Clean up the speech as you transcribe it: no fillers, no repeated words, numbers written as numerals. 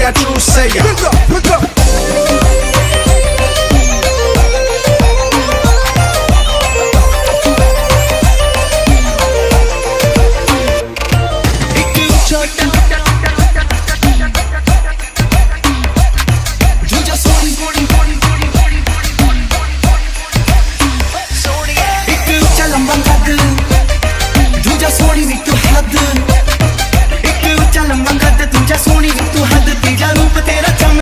a true sayer. Pick up. लंबा कद दूजा सोनी विच हद